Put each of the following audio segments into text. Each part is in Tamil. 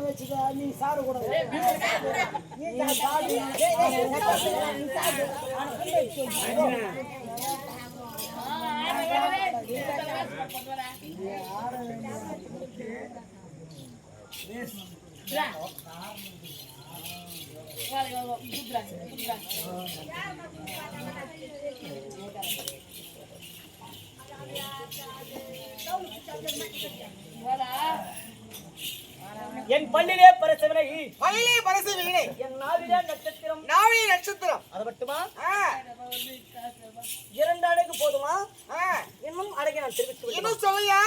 வச்சுக்க நீ சாடு கூட என் பள்ளியிலே பரிசவினை பள்ளி பரிசவினை என் நாவிலே நட்சத்திரம் நாவிலே நட்சத்திரம் அது மட்டுமா 2 அடைக்கு போதுமா இன்னும் அடைக்க நான் தெரிவித்து இன்னும் சொல்லியா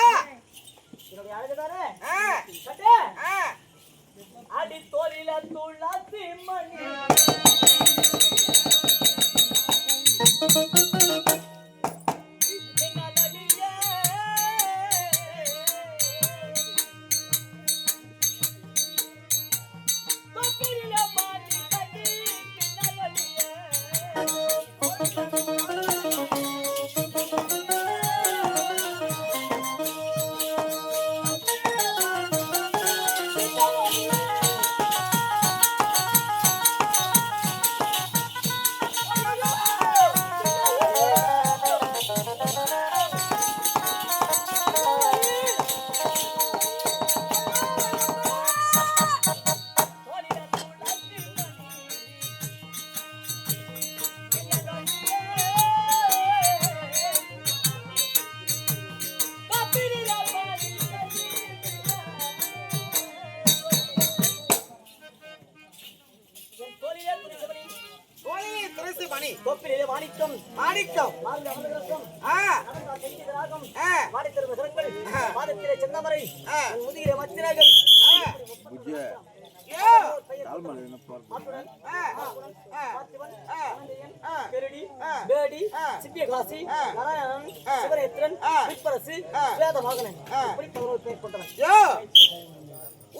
என்னுடைய அழகுதானே அடி தோலில துளாசி மணி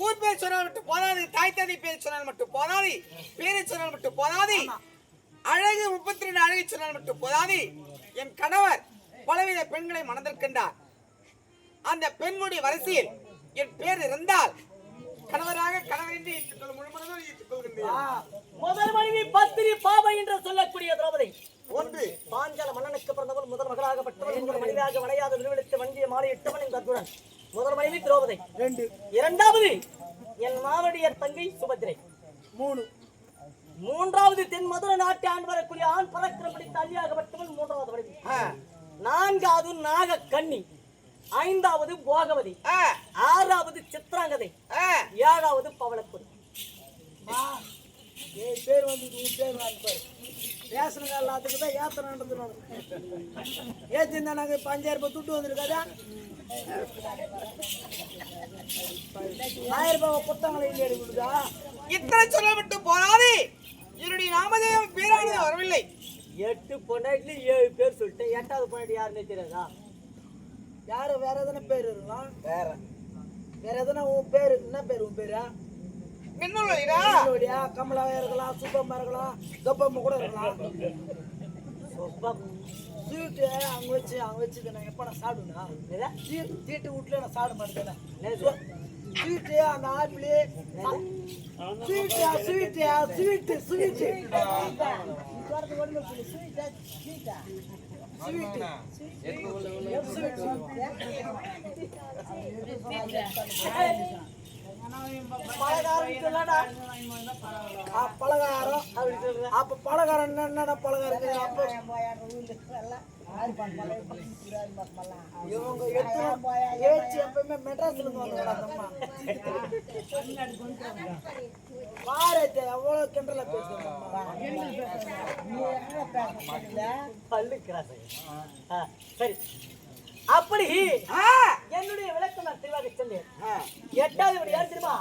ஊர் பேர் சொன்னால் மட்டும் போதாது, தாய் தந்தை பேர் சொன்னால் மட்டும் போதாது, பேரை சொன்னால் மட்டும் போதாது, அழகு 32 அழகு சொன்னால் மட்டும் போதாது. என் கணவர் பலவித பெண்களை மணந்திருக்கின்றார். அந்த பெண்ணுடைய வரிசையில் என் பேர் இருந்தால் கணவராக கணவரின்றி முழுமனதும் ஏற்றுக்கொள்கின்றேன். முதல் மனைவி பத்திரி பாபை என்று சொல்லக்கூடிய திரௌபதி ஒன்று பாஞ்சால மன்னனுக்கு பிறந்தவள் முதல் மகளாகப்பட்டவள் உங்கள் மனைவியாக வளையாத விழுவிழுத்து வண்டிய மாலை இட்டவன் என் கற்புடன் முதல் மனைவி திரௌபதி. இரண்டாவது என் மாவடிய தங்கை சுபத்திரை. மூன்றாவது தென் மதுரை நாட்டு ஆண்டு வரக்கூடிய ஆண் பறக்கிற படித்த அள்ளியாகப்பட்டவள் மூன்றாவது மனைவி. நான்காவது நாக கன்னி, ஐந்தாவது போகவதி, ஆறாவது சித்ராங்கதை, ஏழாவது பவளக்குடி. பேர் வந்து பேர் வாங்கிப்பாரு ரேஷன் கார்டில் அதுக்கு தான் ஏத்தனை நடந்துடும். ஏற்றிருந்தா நாங்கள் 5000 ரூபாய் துட்டு வந்துருக்காதா, 1000 ரூபாய் புத்தகங்களை இல்லை எடுக்குதா. இத்தனை சொல்ல மட்டும் போராது என்னுடைய நாமதேவம் பேரானது வரவில்லை. 8 பொண்டாட்டில 7 பேர் சொல்லிட்டேன். 8வது பொண்டாட்டி யாருன்னு தெரியாதா? யாரு வேற எதனா பேர் இருக்கலாம், வேற எதனா உன் பேரு என்ன பேர்? உன் பேரா மின்னோடியா, கமலாவே இருக்கலாம், சூப்பமா இருக்கலாம், கப்பம்மா கூட இருக்கலாம். ஸ்வீட்டு அங்க வச்சு நான் எப்ப நான் சாப்பிடுனா தீட்டு வீட்டுல நான் சாப்பிட மாட்டேன். ஸ்வீட்டு அந்த ஆப்பிள் பலகாரம் அப்ப பலகாரம் என்னடா பலகாரம் இவங்க எப்பயுமே மெட்ராஸ்ல இருந்து பாரத் எவ்வளவு கிண்டல பேசுறாங்க. சரி, அப்படி என்னுடைய விளக்கம் நான் தெளிவாக சொன்னேன். 8வது யார் தெரியுமா?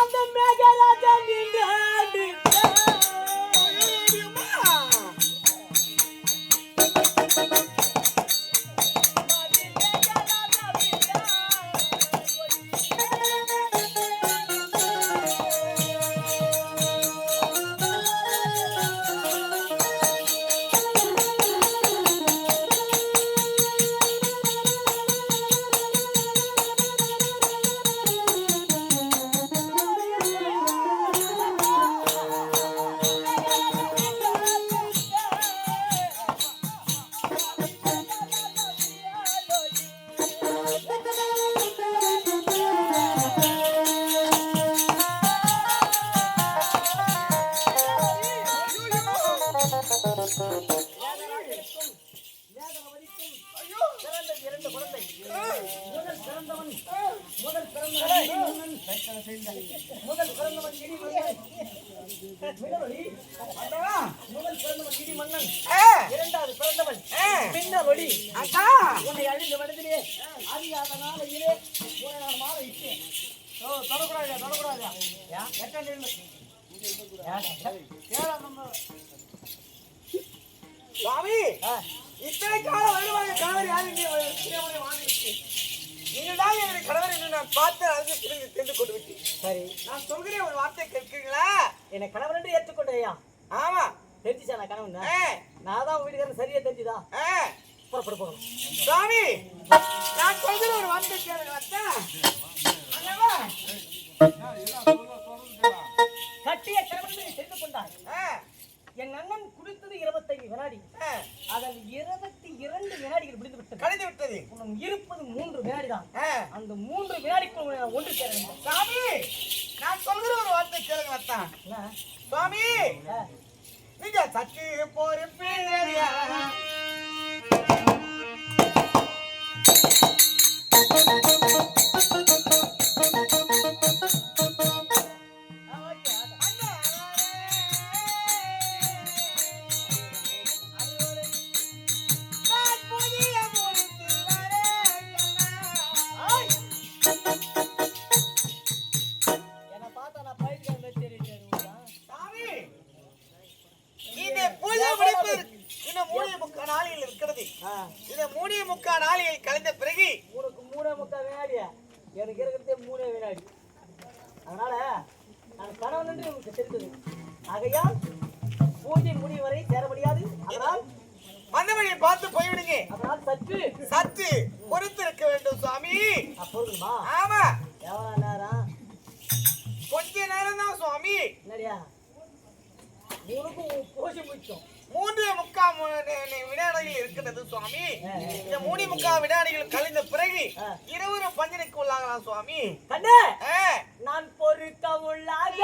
அந்த மேகராஜா முதல் பிறந்தவன் இடி மன்னன். மின்னலொளி. முதல் பிறந்தவன் இடி மன்னன். இரண்டாவது பிறந்தவன் மின்னலொளி. உன்னை அழிந்த மனதிலே அறியாத நாளையிலே உன்னை நான் மாலை இட்டேன். தொடக்கூடாது. சுவாமி இத்தனை கால வருவாங்க கணவர் வாங்கிவிட்டு நீங்கள் தான் என்னுடைய கணவர் என்று நான் பார்த்து அழகு தெரிந்து கொண்டு விட்டேன். சரி, நான் சொல்கிறேன் ஒரு வார்த்தை கேட்கிறீங்களா? என்னை கணவன் என்று ஏற்றுக்கொண்டேயா? ஆமா. தெரிஞ்சுச்சா நான் கணவன்? நான் தான் வீட்டுக்காரன் சரியா தெரிஞ்சுதா? புறப்பட போகணும். சுவாமி நான் சொல்கிற ஒரு வார்த்தை கேளுங்க. கட்டிய கணவன் தெரிந்து கொண்டான். என் அண்ணன் குடித்தது 25 வினாடி. அதில் 22 வினாடிகள் முடிந்து விட்டது, கழிந்து விட்டது. உனக்கு இருப்பது 3 வினாடி தான். அந்த 3 வினாடிக்குள் ஒன்று சேர வேண்டும். சாமி நான் சொல்கிற ஒரு வார்த்தை கேளுங்க. சுவாமி நீங்க சற்று பொறுப்பீங்க. கலைந்த பிறகு உனக்கு 3.25 வினாடியா? எனக்கு இருக்கிறதே 3 வினாடி. அதனால நான் கணவன் என்று உங்களுக்கு தெரிந்தது. ஆகையால் பூஜை முடிவு வரை சேர முடியாது. அதனால் அந்த வழியை பார்த்து போய்விடுங்க. அதனால் சற்று பொறுத்திருக்க வேண்டும் சுவாமி. அப்போதுமா? ஆமா. எவ்வளவு நேரம்? கொஞ்ச நேரம் தான் சுவாமி. என்னடியா உனக்கு பூஜை முடிச்சோம் 3.25 வினாடிகள் இருக்கிறது சுவாமி. இந்த 3.25 வினாடிகள் கழிந்த பிறகு இருவரும் பஞ்சனைக்கு உள்ளாகலாம் சுவாமி. கண்ணே நான் பொறுக்க உள்ளாகி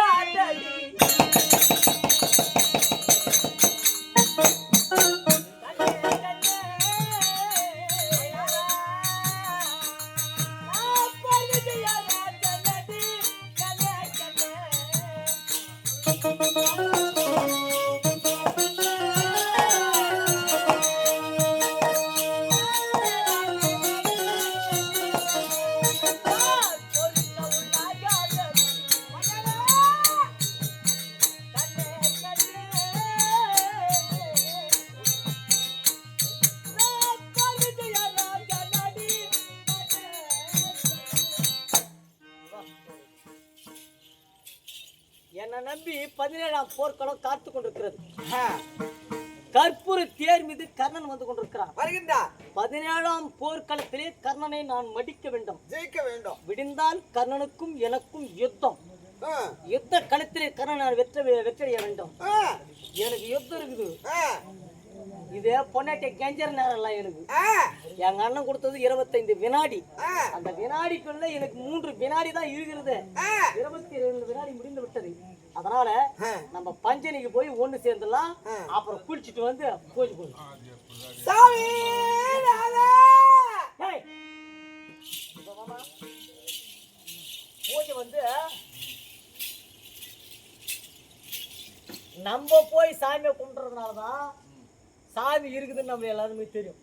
என்னை நம்பி 17ஆம் போர்க்களம் காத்துக் கொண்டிருக்கிறது. கற்பூர தேர் மீது கர்ணன் வந்து கொண்டிருக்கிறான். 17ஆம் போர்க்களத்திலே கர்ணனை நான் மடிக்க வேண்டும், ஜெயிக்க வேண்டும். விடிந்தால் கர்ணனுக்கும் எனக்கும் யுத்தம். யுத்த களத்திலே கர்ணன் நான் வெற்றிய வேண்டும். எனக்கு யுத்தம் இருக்குது. இதே பொன்னாட்டிய கெஞ்சர் நேரம் இல்ல எனக்கு. எங்க அண்ணன் கொடுத்தது 25 வினாடி. அந்த வினாடிக்குள்ள எனக்கு 3 வினாடி தான் இருக்கிறது. 22 வினாடி முடிந்து விட்டது. அதனால நம்ம பஞ்சனிக்கு போய் ஒண்ணு சேர்ந்துலாம். அப்புறம் குளிச்சுட்டு வந்து பூஜை போடலாம். பூஜை வந்து நம்ம போய் சாமியை கும்பிடுறதுனாலதான் சாமி இருக்குதுன்னு நம்ம எல்லாருமே தெரியும்.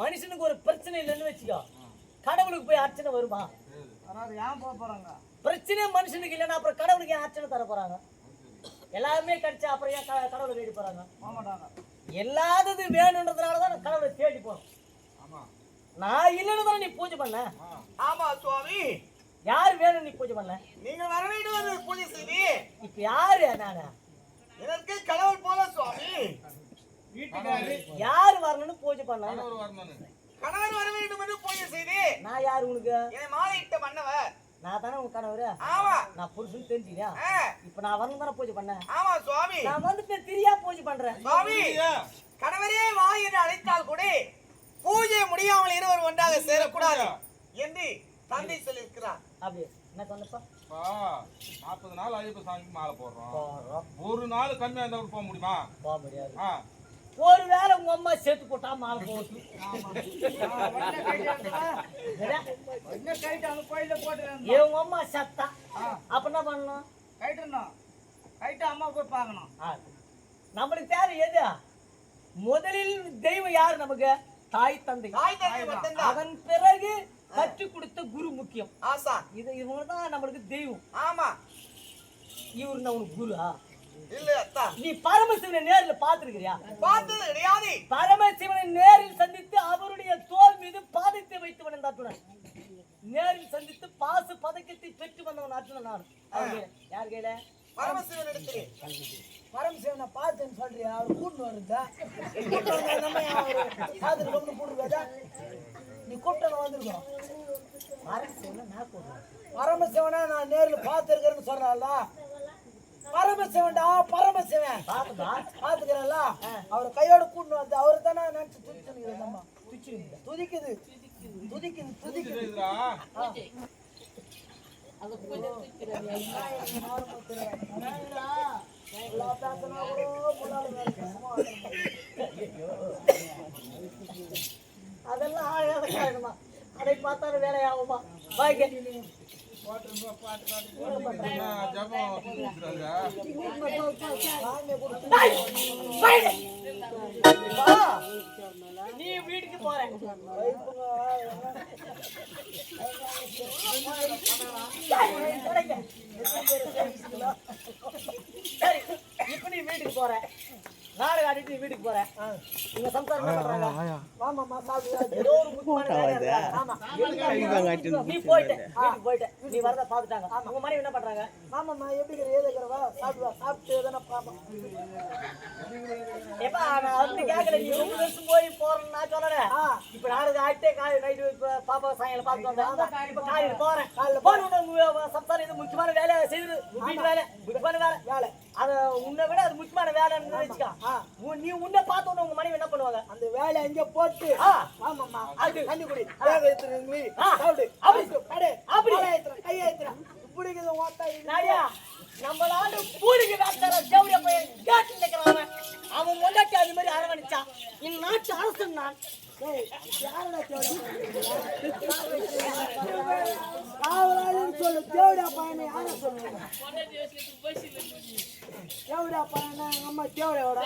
மனுஷனுக்கு ஒரு பிரச்சனை இல்லைன்னு வச்சுக்கோ, கடவுளுக்கு போய் அர்ச்சனை வருமா? பிரச்சனை மனுஷனுக்கு இல்லைன்னா அப்புறம் கடவுளுக்கு ஏன் அர்ச்சனை தர போறாங்க? எல்லாருமே கிடைச்சா அப்புறம் ஏன் கடவுளை தேடி போறாங்க? எல்லாதது வேணுன்றதுனாலதான் கடவுளை தேடி போறோம். நான் இல்லைன்னு தானே நீ பூஜை பண்ண. ஆமா சுவாமி. யாரு வேணும் நீ பூஜை பண்ண? நீங்க வர வேண்டும் பூஜை செய்தி. இப்ப யாரு? நானா இதற்கு கடவுள் போல சுவாமி. யாரு வரணும்னு பூஜை பண்ண? கணவர் வர வேண்டும் என்று பூஜை செய்தி. நான் யாரு உனக்கு? என் மாலையிட்ட மன்னவர். நான் தானே உன் கணவரு. ஆமா. நான் புருஷன் தெரிஞ்சியா? இப்ப நான் வரணும் தானே பூஜை பண்ண. ஆமா சுவாமி. நான் வந்துட்டு தெரியா பூஜை பண்றேன். சுவாமி கணவரே வா என்று அழைத்தால் கூட பூஜை முடியாமல் இருவர் ஒன்றாக சேரக்கூடாது என்று தந்தை சொல்லியிருக்கிறார். அப்படி என்ன சொன்னப்பா? 40 நாள் ஐயப்ப சாமிக்கு மாலை போடுறோம். ஒரு நாள் கம்மியா இருந்தா போக முடியுமா? போக முடியாது. ஒருவேளை உங்க அம்மா செத்து போட்டா மாலை போட்டு இவங்க அம்மா சத்தா அப்ப என்ன பண்ணணும் அம்மா போய் பார்க்கணும். நம்மளுக்கு தேவை எது முதலில் தெய்வம் யாரு நமக்கு தாய் தந்தை அதன் பிறகு கற்றுக் கொடுத்த குரு முக்கியம் ஆசா இது இவங்க தான் நம்மளுக்கு தெய்வம் ஆமா இவரு நான் உனக்கு குரு இல்ல அத்தா நீ பரமசிவனை நேர்ல பாத்துருக்கிறியா பார்த்தது கிடையாது பரமசிவனை நேரில் சந்தித்து அவருடைய தோல் மீது பாதத்தை வைத்து வந்த அத்துடன் நேரில் சந்தித்து பாசு பதக்கத்தை பெற்று வந்தவன் அத்துடன் நான் யார் கையில பரமசிவன் இடத்திலே பரமசிவனை பார்த்தேன்னு சொல்றியா? அவர் கூட்டு வருதா? நீ கூப்பிட்டு வந்திருக்கோம். பரமசிவனை நான் நேரில் பார்த்துருக்கிறேன்னு சொல்றாள். பரமசிவன்டா பரமசிவன் பாத்துக்கிறல்ல அவர் கையோட கூட்டு வந்து அவரு தானே நினைச்சு துதிக்குது துதிக்குது துதிக்குது அதெல்லாம் ஆகாத காரணமா அதை பார்த்தாலும் வேலையாகுமா பாய்க்க நீ வீட்டுக்கு போற சரி இப்ப நீ வீட்டுக்கு போற நாடு காட்டிட்டு நீ வீட்டுக்கு போற நீங்க சம்சாரம் என்ன பண்றாங்க ஏதோ ஒரு முக்கியமான வேலை இருக்கு. ஆமா நீ போயிட்ட நீ வரத பாத்துட்டாங்க உங்க மனைவி என்ன பண்றாங்க மாமாம்மா எப்படி ஏதுக்கிறவா சாப்பிட்டு எதனா பாப்பா எப்பா நான் வந்து கேட்கல நீ 2 வருஷம் போய் போறேன்னு நான் சொல்லல இப்ப நாளைக்கு ஆயிட்டே காலை நைட்டு பாப்பா சாயங்காலம் பார்த்து வந்தேன் இப்ப காலையில போறேன் காலையில போன சம்சாரம் இது முக்கியமான வேலை செய்யுது வீட்டு வேலை முக்கியமான வேலை அது உன்னை விட அது முக்கியமான வேலைன்னு வச்சுக்கா நீ உன்னை பார்த்த உடனே உங்க மனைவி என்ன பண்ணுவாங்க அந்த வேலை எங்க போட்டு ஆமாம்மா அது தண்ணி குடி பிடிக்குது ஓட்டா நாடியா நம்மளால பூரிக்கு வேட்டார ஜவுரிய பையன் கேட்டு நிக்கிறான் அவன் முன்னாடி அது மாதிரி அரவணைச்சான் இந்த நாட்டு அரசன் நான் சொல்லு தேவடா பையனை யார சொல்லுங்க தேவடா பையனா எங்க அம்மா தேவடையோட